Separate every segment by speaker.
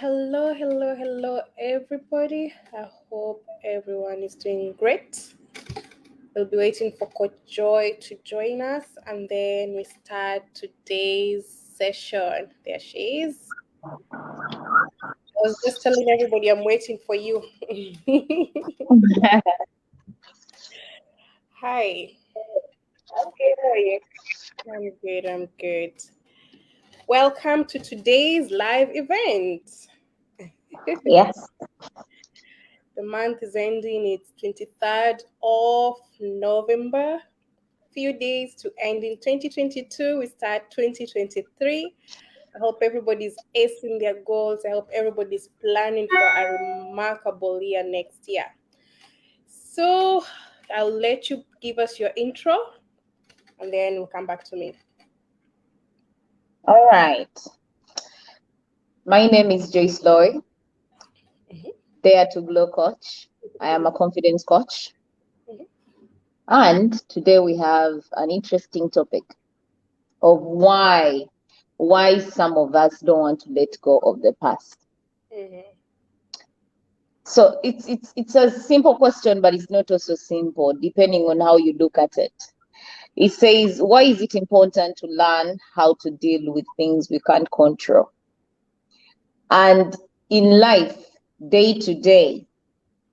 Speaker 1: Hello, hello, hello, everybody. I hope everyone is doing great. We'll be waiting for Coach Joy to join us and then we start today's session. There she is. I was just telling everybody I'm waiting for you. Hi,
Speaker 2: Okay, how are you?
Speaker 1: I'm good, I'm good. Welcome to today's live event.
Speaker 2: Yes.
Speaker 1: The month is ending, it's 23rd of November. Few days to end in 2022. We start 2023. I hope everybody's acing their goals. I hope everybody's planning for a remarkable year next year. So I'll let you give us your intro and then we'll come back to me.
Speaker 2: All right. My name is Joyce Loy,
Speaker 1: Mhm,
Speaker 2: Dare to Glow coach. I am a confidence coach.
Speaker 1: mhm,
Speaker 2: And today we have an interesting topic of why some of us don't want to let go of the past.
Speaker 1: mhm,
Speaker 2: So it's a simple question, but it's not also simple, depending on how you look at it. It says, why is it important to learn how to deal with things we can't control? And in life, day to day,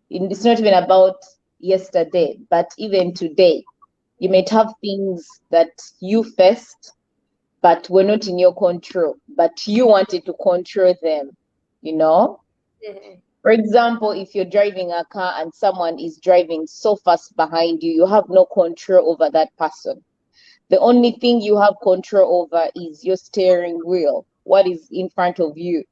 Speaker 2: it's not even about yesterday, but even today, you might have things that you faced, but were not in your control, but you wanted to control them, you know?
Speaker 1: mhm,
Speaker 2: For example, if you're driving a car and someone is driving so fast behind you, you have no control over that person. The only thing you have control over is your steering wheel, what is in front of you.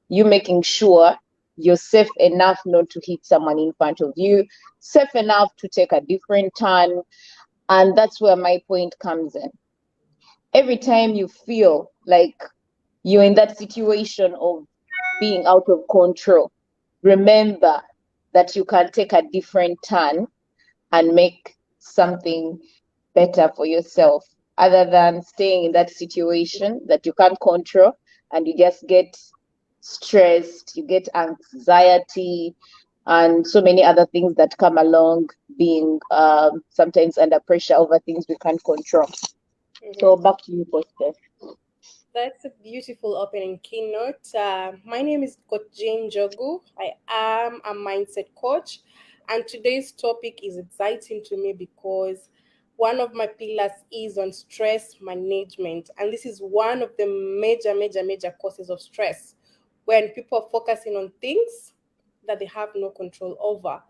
Speaker 2: You making sure you're safe enough not to hit someone in front of you, safe enough to take a different turn. And that's where my point comes in. Every time you feel like you're in that situation of being out of control, remember that you can take a different turn and make something better for yourself other than staying in that situation that you can't control and you just get stressed, you get anxiety, and so many other things that come along being sometimes under pressure over things we can't control. So
Speaker 1: mhm.
Speaker 2: back to you, Coach.
Speaker 1: That's a beautiful opening keynote. My name is Coach Njogu. I am a mindset coach, and today's topic is exciting to me because one of my pillars is on stress management, and this is one of the major causes of stress when people are focusing on things that they have no control over.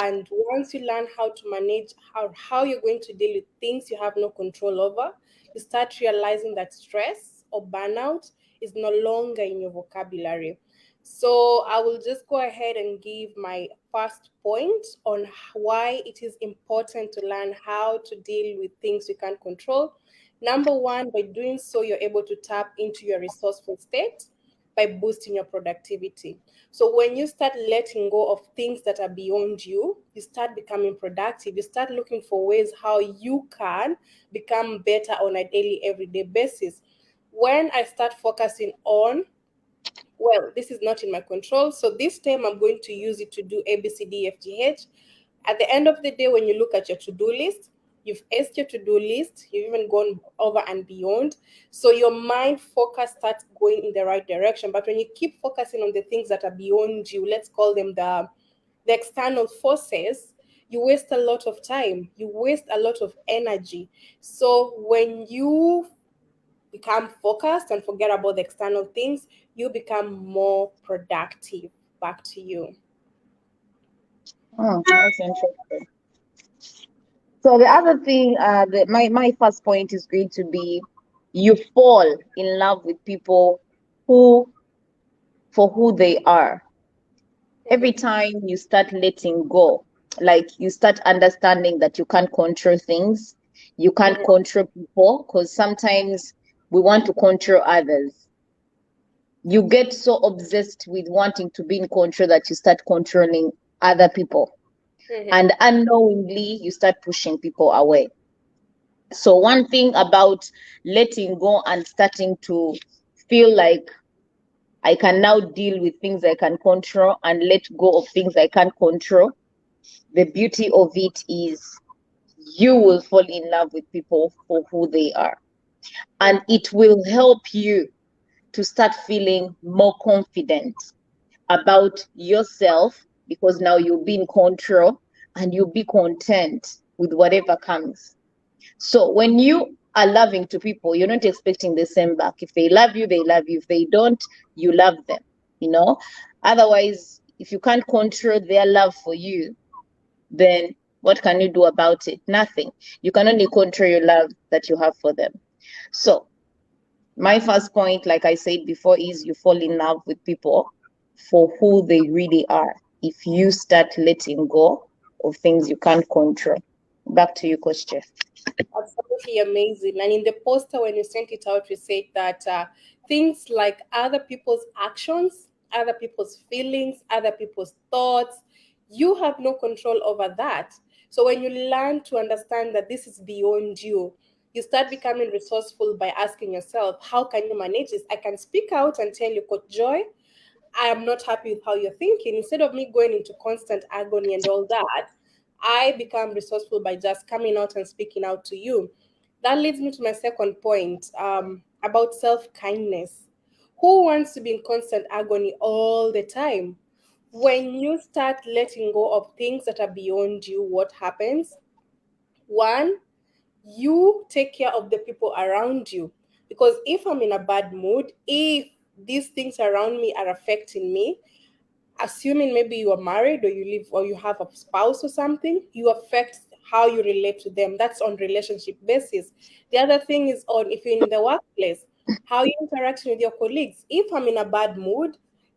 Speaker 1: And once you learn how to manage how you're going to deal with things you have no control over, you start realizing that stress or burnout is no longer in your vocabulary. So I will just go ahead and give my first point on why it is important to learn how to deal with things you can't control. Number one, by doing so, you're able to tap into your resourceful state by boosting your productivity. So when you start letting go of things that are beyond you, you start becoming productive. You start looking for ways how you can become better on a daily, everyday basis. When I start focusing on, well, this is not in my control, so this time I'm going to use it to do A, B, C, D, F, G, H. At the end of the day, when you look at your to-do list, you've aced your to-do list, you've even gone over and beyond. So your mind focus starts going in the right direction. But when you keep focusing on the things that are beyond you, let's call them the external forces, you waste a lot of time, you waste a lot of energy. So when you become focused and forget about the external things, you become more productive. Back to you.
Speaker 2: Oh, that's interesting. So the other thing, my first point is going to be you fall in love with people who for who they are. Every
Speaker 1: Mhm,
Speaker 2: time you start letting go, like you start understanding that you can't control things, you can't
Speaker 1: mhm,
Speaker 2: control people, because sometimes we want to control others. You get so obsessed with wanting to be in control that you start controlling other people.
Speaker 1: mhm,
Speaker 2: And unknowingly, you start pushing people away. So, one thing about letting go and starting to feel like I can now deal with things I can control and let go of things I can't control. The beauty of it is you will fall in love with people for who they are. And it will help you to start feeling more confident about yourself because now you'll be in control and you'll be content with whatever comes. So when you are loving to people, you're not expecting the same back. If they love you, they love you. If they don't, you love them, you know? Otherwise, if you can't control their love for you, then what can you do about it? Nothing. You can only control your love that you have for them. So my first point, like I said before, is you fall in love with people for who they really are. If you start letting go of things you can't control. Back to you, Coach Jeff.
Speaker 1: Absolutely amazing. And in the poster, when you sent it out, you said that things like other people's actions, other people's feelings, other people's thoughts, you have no control over that. So when you learn to understand that this is beyond you, you start becoming resourceful by asking yourself, how can you manage this? I can speak out and tell you, Coach Joy, I am not happy with how you're thinking. Instead of me going into constant agony and all that, I become resourceful by just coming out and speaking out to you. That leads me to my second point about self kindness. Who wants to be in constant agony all the time? When you start letting go of things that are beyond you, what happens? One, you take care of the people around you. Because if I'm in a bad mood, if these things around me are affecting me, assuming maybe you are married or you live or you have a spouse or something, you affect how you relate to them. That's on relationship basis. The other thing is on if you're in the workplace, how you interact with your colleagues. If I'm in a bad mood,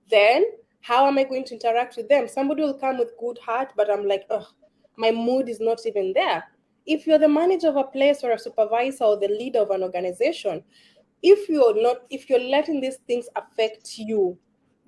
Speaker 1: then how am I going to interact with them? Somebody will come with good heart, but I'm like, ugh, my mood is not even there. If you're the manager of a place or a supervisor or the leader of an organization, if you're letting these things affect you,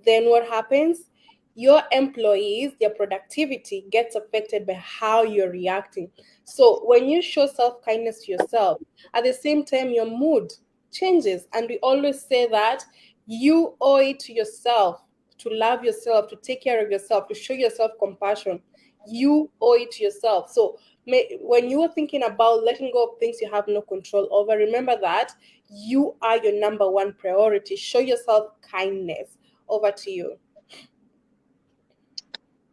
Speaker 1: then what happens? Your employees, their productivity gets affected by how you're reacting. So when you show self-kindness to yourself, at the same time your mood changes. And we always say that you owe it to yourself to love yourself, to take care of yourself, to show yourself compassion. You owe it to yourself. So when you are thinking about letting go of things you have no control over, remember that you are your number one priority. Show yourself kindness. Over to you.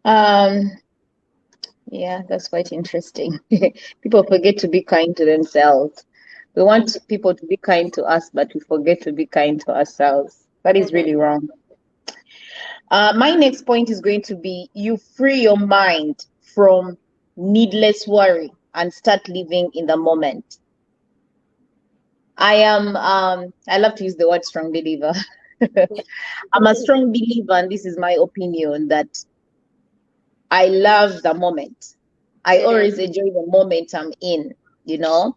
Speaker 2: Um, yeah, that's quite interesting. People forget to be kind to themselves. We want
Speaker 1: Mhm,
Speaker 2: people to be kind to us, but we forget to be kind to ourselves. That is
Speaker 1: mhm,
Speaker 2: really wrong. My next point is going to be you free your mind from needless worry and start living in the moment. I love to use the word strong believer. I'm a strong believer, and this is my opinion, that I love the moment. I
Speaker 1: mhm,
Speaker 2: always enjoy the moment I'm in, you know.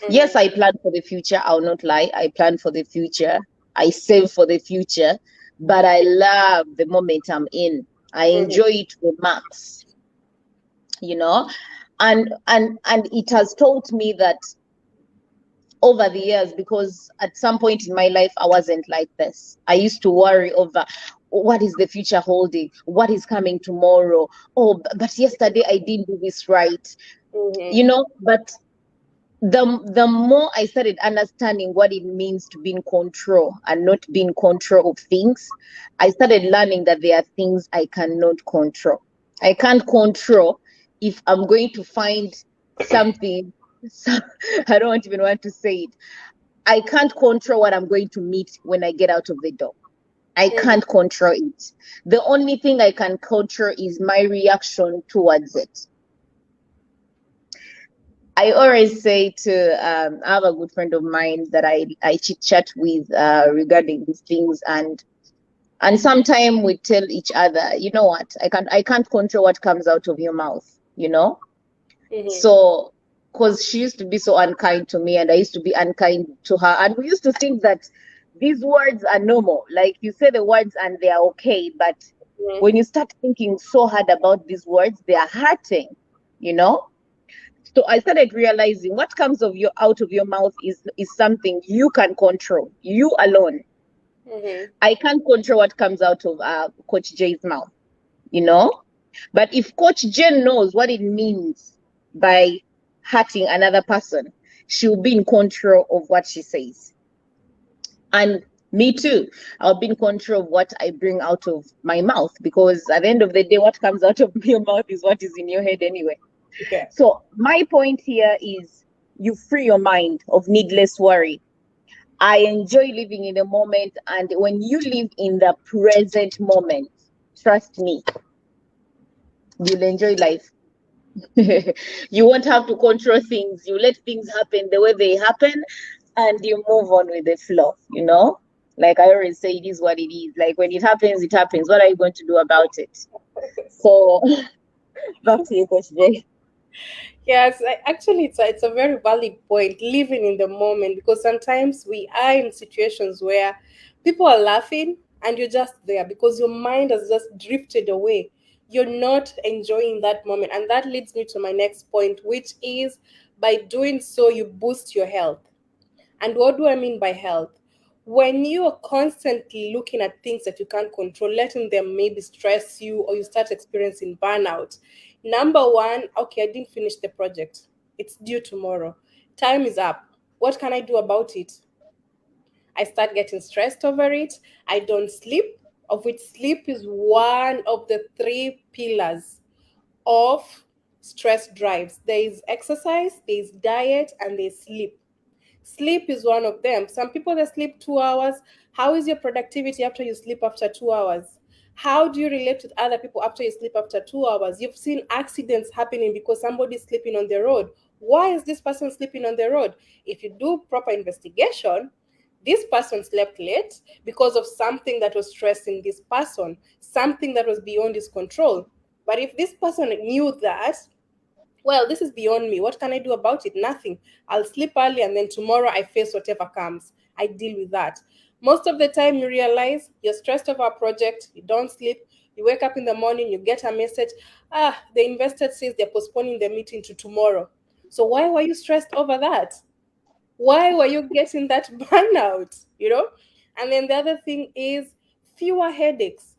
Speaker 2: Yes,
Speaker 1: mhm,
Speaker 2: I plan for the future. I'll not lie. I plan for the future. I save for the future, but I love the moment I'm in. I
Speaker 1: mhm,
Speaker 2: enjoy it to the max, you know. And it has taught me that over the years, because at some point in my life I wasn't like this. I used to worry over what is the future holding, what is coming tomorrow. Oh, but yesterday I didn't do this right,
Speaker 1: mhm,
Speaker 2: you know. But the more I started understanding what it means to be in control and not be in control of things, I started learning that there are things I cannot control. I can't control if I'm going to find something. So, I don't even want to say it. I can't control what I'm going to meet when I get out of the door. I
Speaker 1: mhm,
Speaker 2: can't control it. The only thing I can control is my reaction towards it. I always say I have a good friend of mine that I chit chat with regarding these things, and sometimes we tell each other, you know what, I can't control what comes out of your mouth, you know.
Speaker 1: mhm,
Speaker 2: So, because she used to be so unkind to me, and I used to be unkind to her, and we used to think that these words are normal. Like you say the words and they are okay, but
Speaker 1: mhm,
Speaker 2: when you start thinking so hard about these words, they are hurting, you know. So I started realizing what comes of your out of your mouth is something you can control, you alone.
Speaker 1: Mm-hmm.
Speaker 2: I can't control what comes out of Coach J's mouth, you know. But if Coach Jen knows what it means by hurting another person, she'll be in control of what she says. And me too, I'll be in control of what I bring out of my mouth, because at the end of the day, what comes out of your mouth is what is in your head anyway.
Speaker 1: Yeah.
Speaker 2: So my point here is, you free your mind of needless worry. I enjoy living in the moment, and when you live in the present moment, trust me, you'll enjoy life. You won't have to control things. You let things happen the way they happen, and you move on with the flow, you know? Like I always say, it is what it is. Like when it happens, it happens. What are you going to do about it? So back to you, Coach Jay.
Speaker 1: Yes, actually, it's a very valid point, living in the moment, because sometimes we are in situations where people are laughing and you're just there because your mind has just drifted away. You're not enjoying that moment. And that leads me to my next point, which is by doing so, you boost your health. And what do I mean by health? When you are constantly looking at things that you can't control, letting them maybe stress you, or you start experiencing burnout. Number one, okay, I didn't finish the project. It's due tomorrow. Time is up. What can I do about it? I start getting stressed over it. I don't sleep, of which sleep is one of the three pillars of stress drives. There is exercise, there is diet, and there's sleep. Sleep is one of them. Some people that sleep 2 hours. How is your productivity after you sleep after 2 hours? How do you relate with other people after you sleep after 2 hours? You've seen accidents happening because somebody's sleeping on the road. Why is this person sleeping on the road? If you do proper investigation, this person slept late because of something that was stressing this person, something that was beyond his control. But if this person knew that, well, this is beyond me. What can I do about it? Nothing. I'll sleep early and then tomorrow I face whatever comes. I deal with that. Most of the time, you realize you're stressed over a project, you don't sleep, you wake up in the morning, you get a message, the investor says they're postponing the meeting to tomorrow. So, why were you stressed over that? Why were you getting that burnout? And then the other thing is fewer headaches.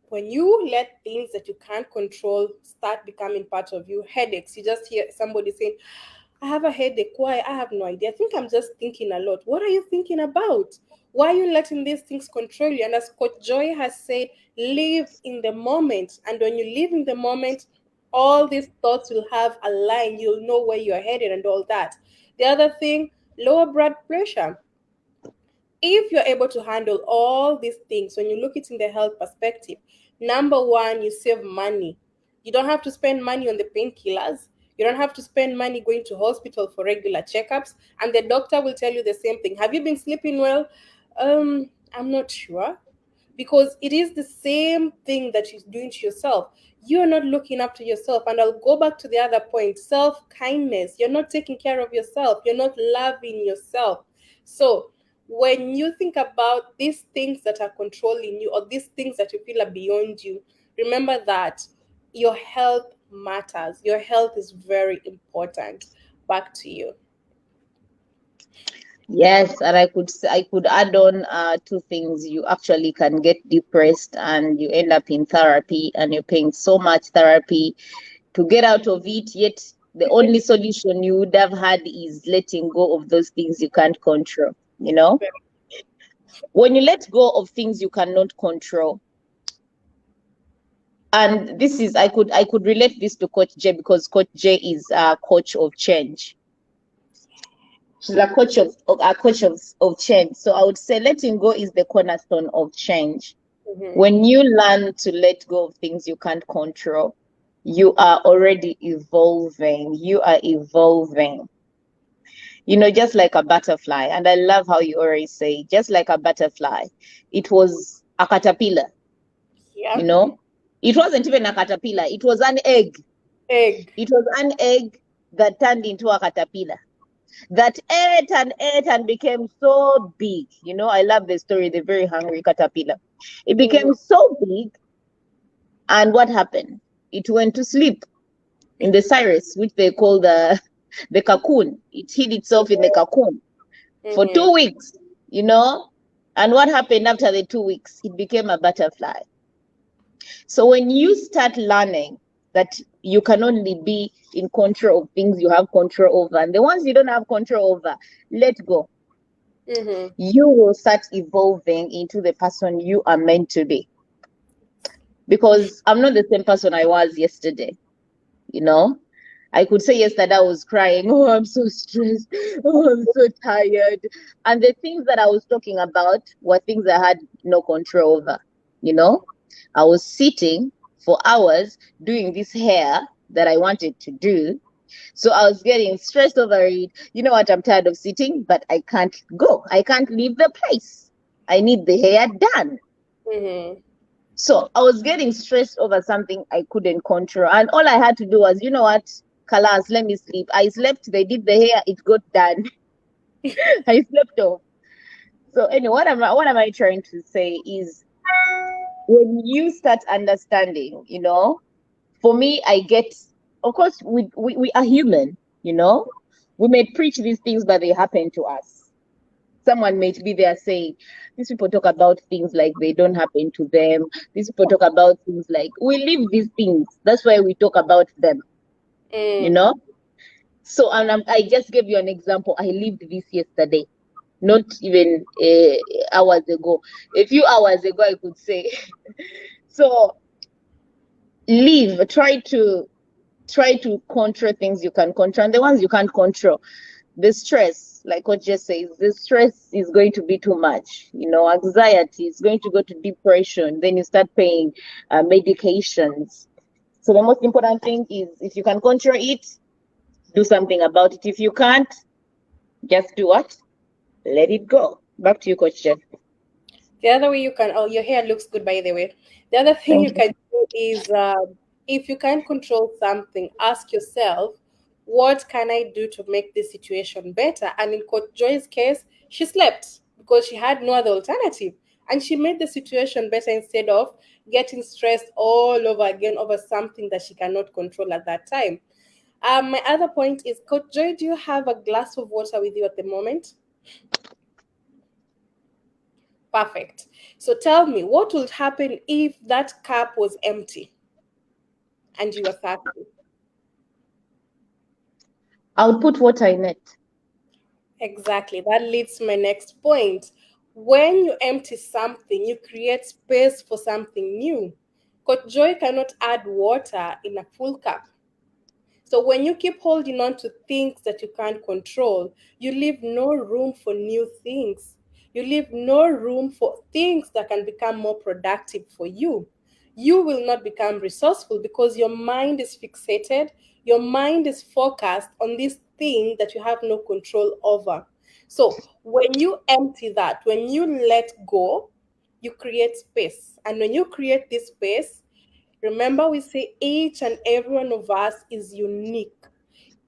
Speaker 1: When you let things that you can't control start becoming part of you, headaches, you just hear somebody saying, I have a headache. Why? I have no idea. I think I'm just thinking a lot. What are you thinking about? Why are you letting these things control you? And as Coach Joy has said, live in the moment. And when you live in the moment, all these thoughts will have a line. You'll know where you're headed and all that. The other thing, lower blood pressure. If you're able to handle all these things, when you look it in the health perspective, number one, you save money. You don't have to spend money on the painkillers. You don't have to spend money going to hospital for regular checkups, and the doctor will tell you the same thing. Have you been sleeping well? I'm not sure, because it is the same thing that you're doing to yourself. You're not looking up to yourself. And I'll go back to the other point, self kindness. You're not taking care of yourself, you're not loving yourself. So, when you think about these things that are controlling you, or these things that you feel are beyond you, remember that your health matters. Your health is very important. Back to you.
Speaker 2: Yes, and I could add on two things. You actually can get depressed and you end up in therapy, and you're paying so much therapy to get out of it, yet the only solution you would have had is letting go of those things you can't control, you know? When you let go of things you cannot control, and this is, I could relate this to Coach J, because Coach J is a coach of change. She's a coach of change. So I would say letting go is the cornerstone of change.
Speaker 1: Mhm.
Speaker 2: When you learn to let go of things you can't control, you are already evolving. You are evolving. Just like a butterfly. And I love how you always say, just like a butterfly. It was a caterpillar, you
Speaker 1: Yeah.
Speaker 2: know? It wasn't even a caterpillar, it was an egg.
Speaker 1: Egg.
Speaker 2: It was an egg that turned into a caterpillar, that ate and became so big. I love the story, the very hungry caterpillar. It
Speaker 1: Mhm.
Speaker 2: became so big, and what happened? It went to sleep in the cirrus, which they call the cocoon. It hid itself in the cocoon for
Speaker 1: Mhm.
Speaker 2: 2 weeks, you know, And what happened after the 2 weeks? It became a butterfly. So when you start learning that you can only be in control of things you have control over, and the ones you don't have control over, let go.
Speaker 1: Mm-hmm.
Speaker 2: You will start evolving into the person you are meant to be. Because I'm not the same person I was yesterday, you know? I could say yesterday I was crying, oh, I'm so stressed, oh, I'm so tired. And the things that I was talking about were things I had no control over, you know? I was sitting for hours doing this hair that I wanted to do. So I was getting stressed over it. You know what? I'm tired of sitting, but I can't go. I can't leave the place. I need the hair done.
Speaker 1: Mm-hmm.
Speaker 2: So I was getting stressed over something I couldn't control. And all I had to do was, you know what, Kalas, let me sleep. I slept, they did the hair, it got done. I slept off. So anyway, what am I trying to say is when you start understanding, for me, I get, of course, we are human, we may preach these things, but they happen to us. Someone may be there saying, these people talk about things like they don't happen to them. These people talk about things like we live these things. That's why we talk about them, you
Speaker 1: Mm.
Speaker 2: know? So, and I just gave you an example. I lived this yesterday, not even hours ago. A few hours ago, I could say. So, live, try to control things you can control, and the ones you can't control, the stress, like what just says, the stress is going to be too much. Anxiety is going to go to depression. Then you start paying medications. So the most important thing is if you can control it, do something about it. If you can't, just do what? Let it go. Back to you, Coach Jen.
Speaker 1: The other way you can, oh, your hair looks good, by the way. The other thing
Speaker 2: Thank
Speaker 1: you
Speaker 2: you.
Speaker 1: can do is, if you can't control something, ask yourself, what can I do to make this situation better? And in Coach Joy's case, she slept because she had no other alternative. And she made the situation better instead of getting stressed all over again over something that she cannot control at that time. My other point is, Coach Joy, do you have a glass of water with you at the moment? Perfect. So tell me, what would happen if that cup was empty and you were thirsty?
Speaker 2: I would put water in it.
Speaker 1: Exactly. That leads to my next point. When you empty something, you create space for something new. Coach Joy cannot add water in a full cup. So when you keep holding on to things that you can't control, you leave no room for new things. You leave no room for things that can become more productive for you. You will not become resourceful because your mind is fixated, your mind is focused on this thing that you have no control over. So when you empty that, when you let go, you create space. And when you create this space, remember, we say each and every one of us is unique.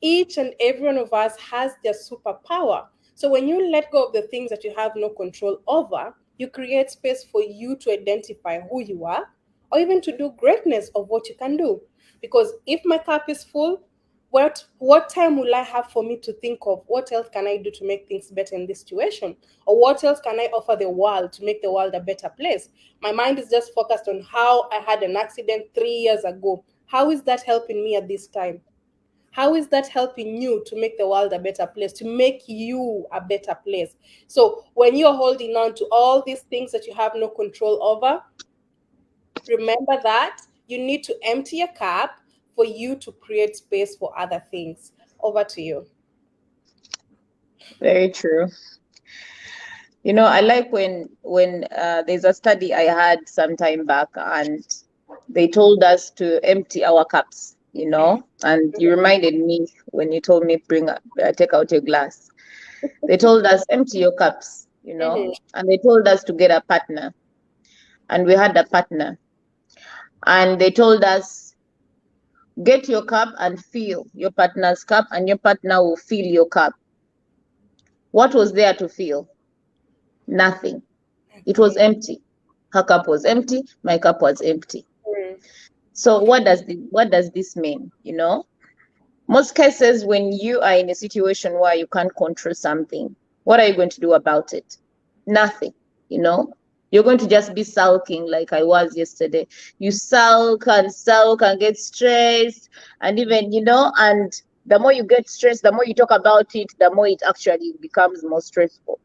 Speaker 1: Each and every one of us has their superpower. So when you let go of the things that you have no control over, you create space for you to identify who you are or even to do greatness of what you can do. Because if my cup is full, what time will I have for me to think of what else can I do to make things better in this situation? Or what else can I offer the world to make the world a better place? My mind is just focused on how I had an accident 3 years ago. How is that helping me at this time? How is that helping you to make the world a better place, to make you a better place? So when you're holding on to all these things that you have no control over, remember that you need to empty your cup for you to create space for other things. Over to you.
Speaker 2: Very true. I like when there's a study I had some time back, and they told us to empty our cups. And you reminded me when you told me take out your glass. They told us empty your cups.
Speaker 1: Mm-hmm.
Speaker 2: And they told us to get a partner, and we had a partner, and they told us get your cup and fill your partner's cup, and your partner will fill your cup. What was there to fill? Nothing. It was
Speaker 1: Nothing.
Speaker 2: empty. Her cup was empty, my cup was empty.
Speaker 1: Mm.
Speaker 2: So what does this mean? Most cases when you are in a situation where you can't control something, what are you going to do about it? Nothing. you know. You're going to just be sulking like I was yesterday. You sulk and get stressed, and even, and the more you get stressed, the more you talk about it, the more it actually becomes more stressful.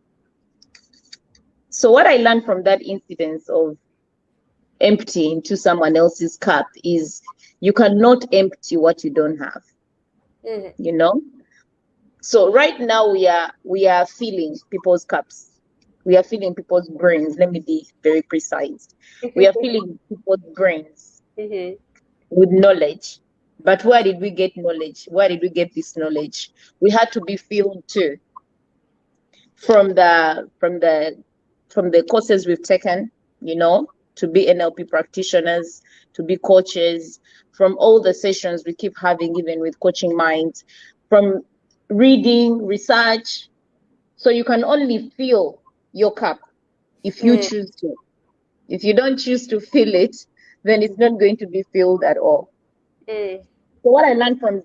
Speaker 2: So what I learned from that incident of empty into someone else's cup is you cannot empty what you don't have,
Speaker 1: Mm-hmm.
Speaker 2: you know. So right now we are filling people's cups, we are filling people's brains. Let me be very precise. We are filling people's brains
Speaker 1: Mm-hmm.
Speaker 2: with knowledge, but where did we get knowledge? Where did we get this knowledge? We had to be filled too, from the courses we've taken, to be NLP practitioners, to be coaches, from all the sessions we keep having, even with Coaching Minds, from reading, research. So you can only fill your cup if you
Speaker 1: Mm-hmm.
Speaker 2: choose to. If you don't choose to fill it, then it's not going to be filled at all.
Speaker 1: Mm-hmm.
Speaker 2: So what I learned from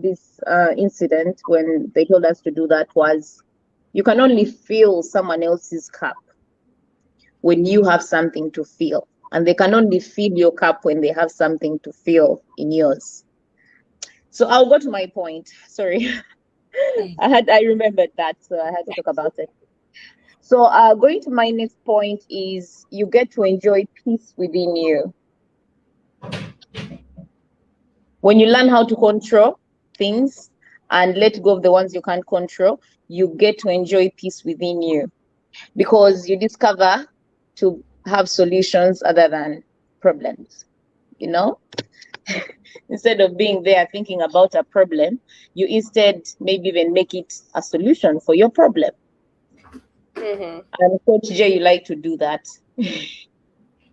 Speaker 2: this incident when they told us to do that was, you can only fill someone else's cup when you have something to fill, and they can only fill your cup when they have something to fill in yours. So I'll go to my point. Sorry, I remembered that, so I had to talk about it. So going to my next point is, you get to enjoy peace within you. When you learn how to control things and let go of the ones you can't control, you get to enjoy peace within you, because you discover to have solutions other than problems, you know? Instead of being there thinking about a problem, you instead maybe even make it a solution for your problem.
Speaker 1: Mm-hmm.
Speaker 2: And Coach J, you like to do that.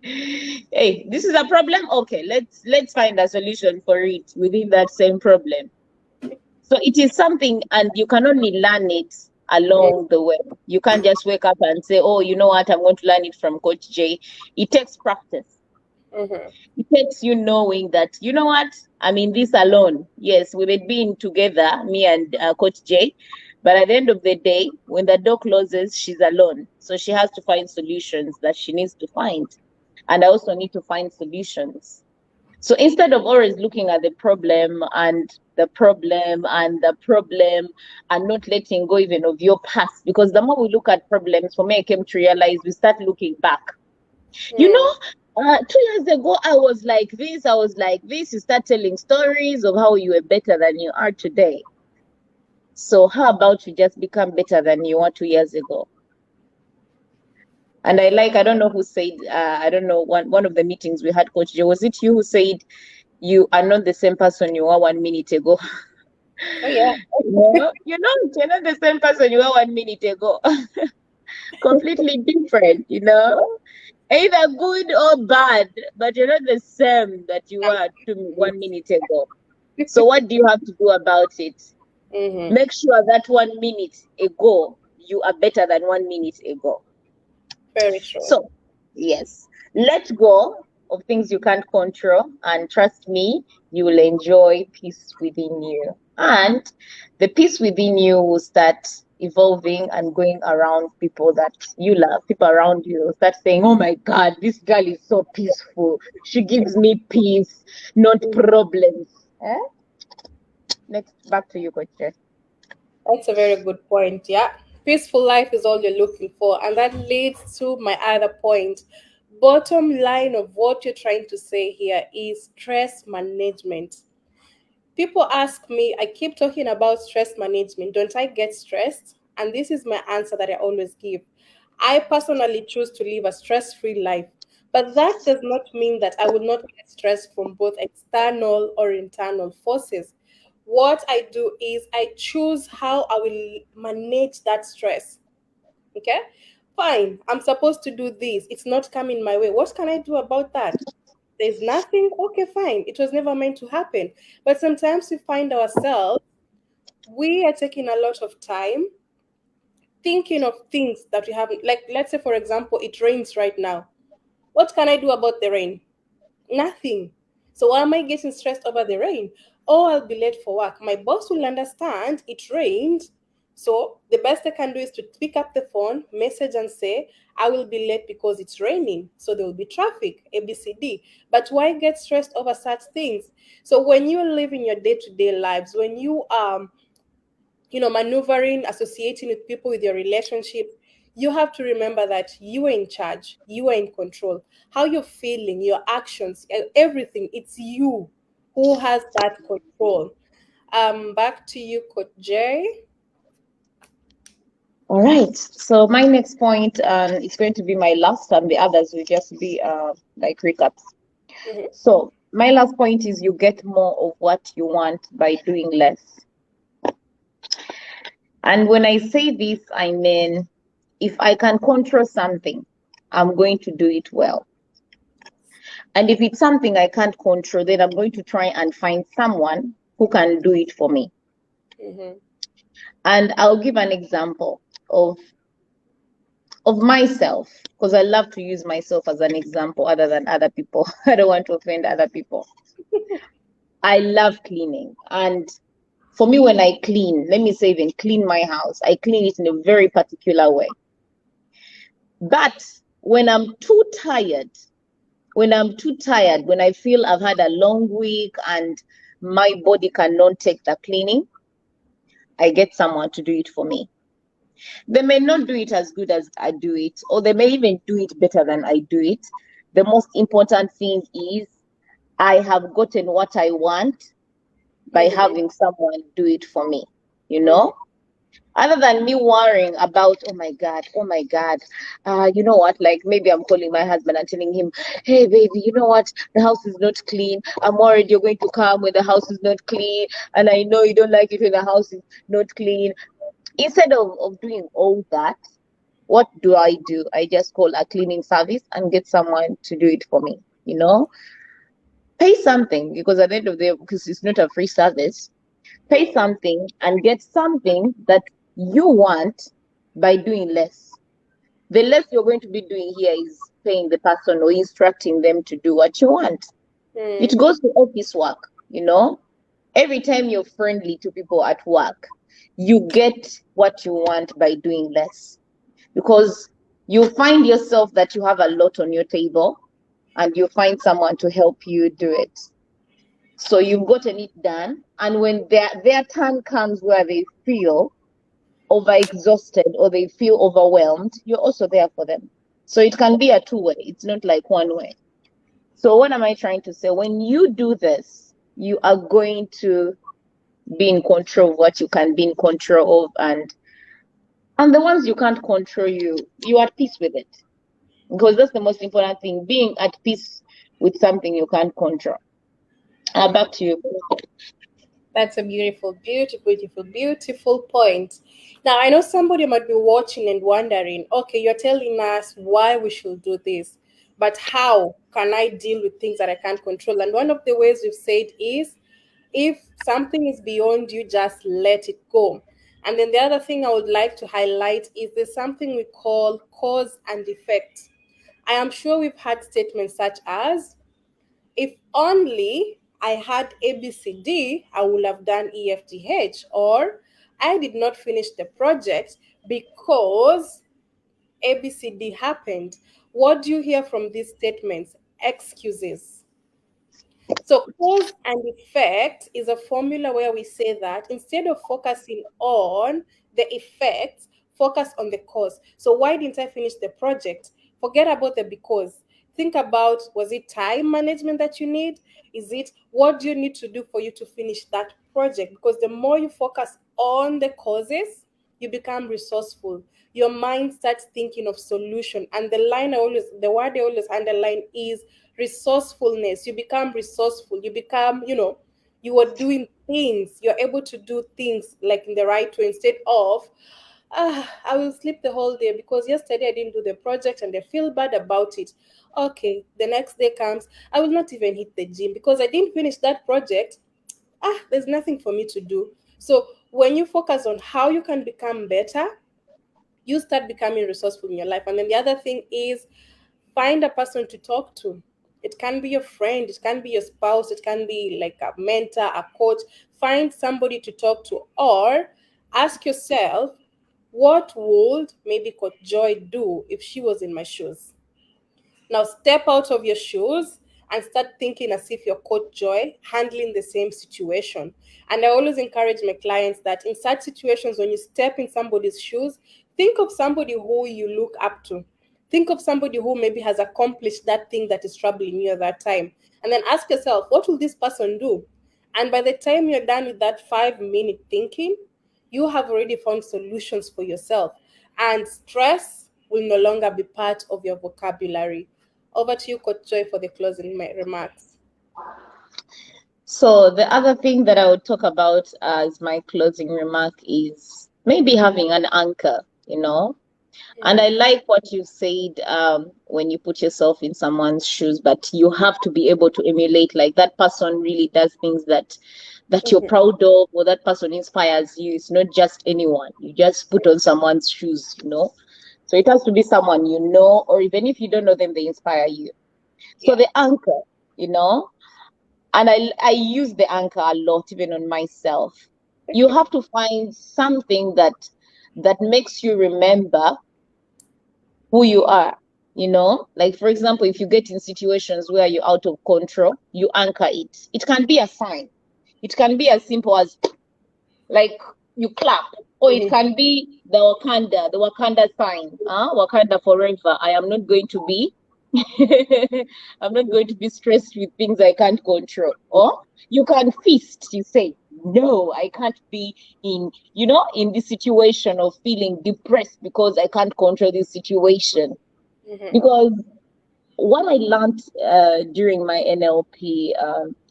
Speaker 2: Hey, this is a problem. Okay, let's find a solution for it within that same problem. So it is something, and you can only learn it along the way. You can't just wake up and say, "Oh, you know what? I'm going to learn it from Coach J." It takes practice.
Speaker 1: Mm-hmm.
Speaker 2: It takes you knowing that, you know what? I mean, this alone. Yes, we may be in together, me and Coach J, but at the end of the day, when the door closes, she's alone. So she has to find solutions that she needs to find, and I also need to find solutions. So instead of always looking at the problem and the problem and the problem, and not letting go even of your past, because the more we look at problems, for me, I came to realize we start looking back. You
Speaker 1: Mm-hmm.
Speaker 2: know, 2 years ago, I was like this, I was like this. You start telling stories of how you were better than you are today. So how about you just become better than you were 2 years ago? And I don't know who said, I don't know, one of the meetings we had, Coach Joe, was it you who said, you are not the same person you were 1 minute ago?
Speaker 1: Oh yeah.
Speaker 2: You're not the same person you were 1 minute ago. Completely different, either good or bad, but you're not the same that you were 1 minute ago. So what do you have to do about it?
Speaker 1: Mm-hmm.
Speaker 2: Make sure that 1 minute ago you are better than 1 minute ago.
Speaker 1: Very true.
Speaker 2: So, yes, let go of things you can't control, and trust me, you will enjoy peace within you. And the peace within you will start evolving and going around people that you love, people around you will start saying, "Oh my God, this girl is so peaceful. She gives me peace, not problems." Eh? Next, back to you, Coach Jess.
Speaker 1: That's a very good point. Yeah. Peaceful life is all you're looking for. And that leads to my other point. Bottom line of what you're trying to say here is stress management. People ask me, I keep talking about stress management. Don't I get stressed? And this is my answer that I always give. I personally choose to live a stress free life. But that does not mean that I will not get stressed from both external or internal forces. What I do is I choose how I will manage that stress. Okay? Fine, I'm supposed to do this. It's not coming my way. What can I do about that? There's nothing. Okay, fine. It was never meant to happen. But sometimes we find ourselves, we are taking a lot of time thinking of things that we haven't. Like, let's say, for example, it rains right now. What can I do about the rain? Nothing. So why am I getting stressed over the rain? Oh, I'll be late for work. My boss will understand it rained. So the best they can do is to pick up the phone, message and say, I will be late because it's raining. So there will be traffic, ABCD. But why get stressed over such things? So when you live in your day-to-day lives, when you maneuvering, associating with people, with your relationship, you have to remember that you are in charge, you are in control. How you're feeling, your actions, everything, it's you who has that control. Back to you, Coach Jay.
Speaker 2: All right. So my next point, it's going to be my last, and the others will just be like recaps.
Speaker 1: Mhm.
Speaker 2: So my last point is you get more of what you want by doing less. And when I say this, I mean if I can control something, I'm going to do it well. And if it's something I can't control, then I'm going to try and find someone who can do it for me.
Speaker 1: Mhm.
Speaker 2: And I'll give an example of myself because I love to use myself as an example other than other people. I don't want to offend other people. I love cleaning. And for me, when I clean, let me say even clean my house, I clean it in a very particular way. But when I'm too tired, when I feel I've had a long week and my body cannot take the cleaning, I get someone to do it for me. They may not do it as good as I do it, or they may even do it better than I do it. The most important thing is I have gotten what I want by
Speaker 1: Mhm.
Speaker 2: having someone do it for me, you
Speaker 1: Mhm.
Speaker 2: know? Other than me worrying about, oh my God, you know what? Like maybe I'm calling my husband and telling him, hey, baby, you know what? The house is not clean. I'm worried you're going to come when the house is not clean. And I know you don't like it when the house is not clean. Instead of doing all that, what do? I just call a cleaning service and get someone to do it for me, you know? Pay something because at the end of the day, because it's not a free service, pay
Speaker 1: Mhm.
Speaker 2: something and get something that you want by doing less. The less you're going to be doing here is paying the person or instructing them to do what you want. It
Speaker 1: Mhm.
Speaker 2: goes to office work, you know? Every time you're friendly to people at work, you get what you want by doing less because you find yourself that you have a lot on your table and you find someone to help you do it. So you've gotten it done. And when their turn comes where they feel overexhausted or they feel overwhelmed, you're also there for them. So it can be a two-way. It's not like one way. So what am I trying to say? When you do this, you are going to be in control of what you can be in control of, and the ones you can't control, you're at peace with it. Because that's the most important thing, being at peace with something you can't control. Back to you.
Speaker 1: That's a beautiful, beautiful, beautiful, beautiful point. Now, I know somebody might be watching and wondering, okay, you're telling us why we should do this, but how can I deal with things that I can't control? And one of the ways we've said is if something is beyond you, just let it go. And then the other thing I would like to highlight is there's something we call cause and effect. I am sure we've had statements such as, if only I had ABCD, I would have done EFGH, or I did not finish the project because ABCD happened. What do you hear from these statements? Excuses. So, cause and effect is a formula where we say that instead of focusing on the effects, focus on the cause. So, why didn't I finish the project? Forget about the because. Think about, was it time management that you need? Is it what do you need to do for you to finish that project? Because the more you focus on the causes, you become resourceful. Your mind starts thinking of solution. And the word I always underline is resourcefulness. You become resourceful. You become, you are doing things. You're able to do things like in the right way instead of, I will sleep the whole day because yesterday I didn't do the project and I feel bad about it. Okay, the next day comes, I will not even hit the gym because I didn't finish that project. There's nothing for me to do. So when you focus on how you can become better, you start becoming resourceful in your life. And then the other thing is find a person to talk to. It can be your friend, it can be your spouse, it can be like a mentor, a coach. Find somebody to talk to, or Ask yourself, what would maybe Coach Joy do if she was in my shoes? Now step out of your shoes and start thinking as if you're Coach Joy handling the same situation. And I always encourage my clients that in such situations, when you step in somebody's shoes, think of somebody who you look up to. Think of somebody who maybe has accomplished that thing that is troubling you at that time. And then ask yourself, what will this person do? And by the time you're done with that 5 minute thinking, you have already found solutions for yourself. And stress will no longer be part of your vocabulary. Over to you, Coach Joy, for the closing remarks.
Speaker 2: So the other thing that I would talk about as my closing remark is maybe having an anchor, you know. And I
Speaker 1: Mhm.
Speaker 2: like what you said when you put yourself in someone's shoes, but you have to be able to emulate, like that person really does things that you're
Speaker 1: Mhm.
Speaker 2: proud of, or that person inspires you. It's not just anyone. You just put on someone's shoes, you know. So it has to be someone you know, or even if you don't know them, they inspire you. So
Speaker 1: Yeah.
Speaker 2: the anchor, you know, and I use the anchor a lot, even on myself. You have to find something that makes you remember who you are, you know. Like, for example, if you get in situations where you're out of control, you anchor it. It can be a sign. It can be as simple as, like, you clap, or it
Speaker 1: Mhm.
Speaker 2: can be the Wakanda sign. Wakanda forever. I am not going to be I'm not going to be stressed with things I can't control. Or you can feast, you say, no, I can't be in this situation of feeling depressed because I can't control this situation.
Speaker 1: Mhm.
Speaker 2: Because what I learned during my NLP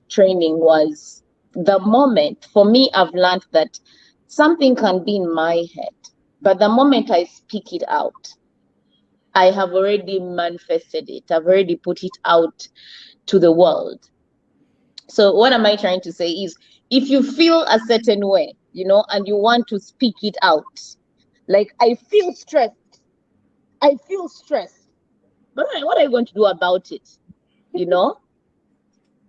Speaker 2: training was, the moment, for me, I've learned that something can be in my head, but the moment I speak it out, I have already manifested it. I've already put it out to the world. So, what am I trying to say is, if you feel a certain way, and you want to speak it out, like, I feel stressed, but what are you going to do about it? You know,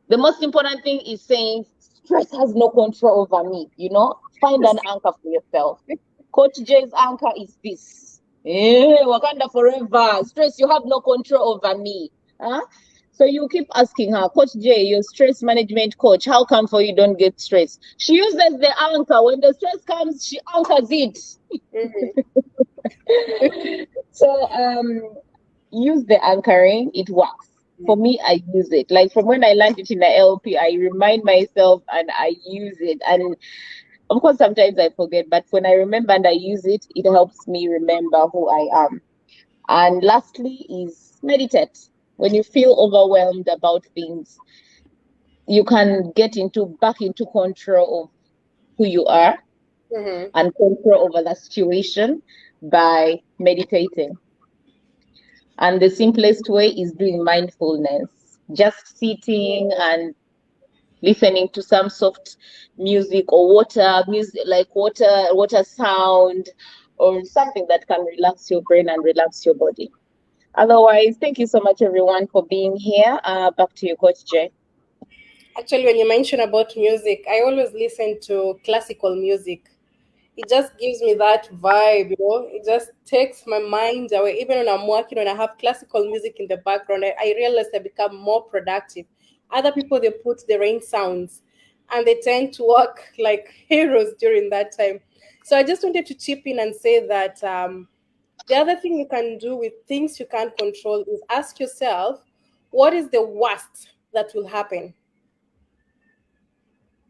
Speaker 2: the most important thing is saying, stress has no control over me. Find an anchor for yourself. Coach J's anchor is this. Wakanda forever. Stress, you have no control over me. Huh? So you keep asking her, Coach J, your stress management coach, how come for you don't get stress? She uses the anchor. When the stress comes, she anchors it.
Speaker 1: Mhm.
Speaker 2: So use the anchoring, it works. For me, I use it. Like, from when I learned it in the LP, I remind myself and I use it. And of course, sometimes I forget, but when I remember and I use it, it helps me remember who I am. And lastly is meditate. When you feel overwhelmed about things, you can get back into control of who you are
Speaker 1: Mhm.
Speaker 2: and control over the situation by meditating. And the simplest way is doing mindfulness, just sitting and listening to some soft music, or water music, like water sound, or something that can relax your brain and relax your body. Otherwise, thank you so much, everyone, for being here. Back to you, Coach Jay.
Speaker 1: Actually, when you mention about music, I always listen to classical music. It just gives me that vibe. It just takes my mind away. Even when I'm working, when I have classical music in the background, I realize I become more productive. Other people, they put the rain sounds and they tend to work like heroes during that time. So I just wanted to chip in and say that the other thing you can do with things you can't control is ask yourself, what is the worst that will happen?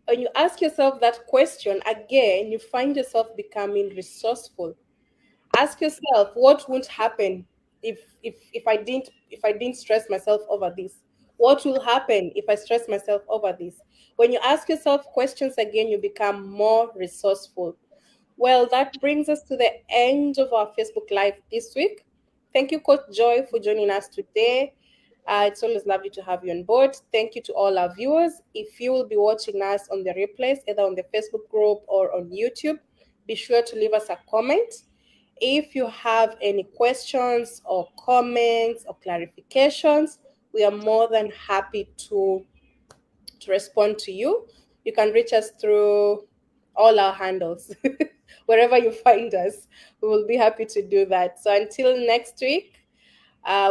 Speaker 1: When you ask yourself that question again, you find yourself becoming resourceful. Ask yourself, what won't happen if I didn't stress myself over this? What will happen if I stress myself over this? When you ask yourself questions again, you become more resourceful. Well, that brings us to the end of our Facebook Live this week. Thank you, Coach Joy, for joining us today. It's always lovely to have you on board. Thank you to all our viewers. If you will be watching us on the replays, either on the Facebook group or on YouTube, be sure to leave us a comment. If you have any questions or comments or clarifications, we are more than happy to respond to you. You can reach us through all our handles. wherever you find us. We will be happy to do that. So until next week,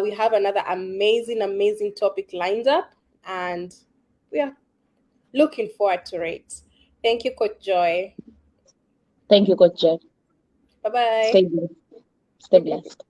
Speaker 1: we have another amazing, amazing topic lined up, and we are looking forward to it. Thank you, Coach Joy.
Speaker 2: Thank you, Coach Jen.
Speaker 1: Bye
Speaker 2: Stay
Speaker 1: bye.
Speaker 2: blessed. Stay blessed.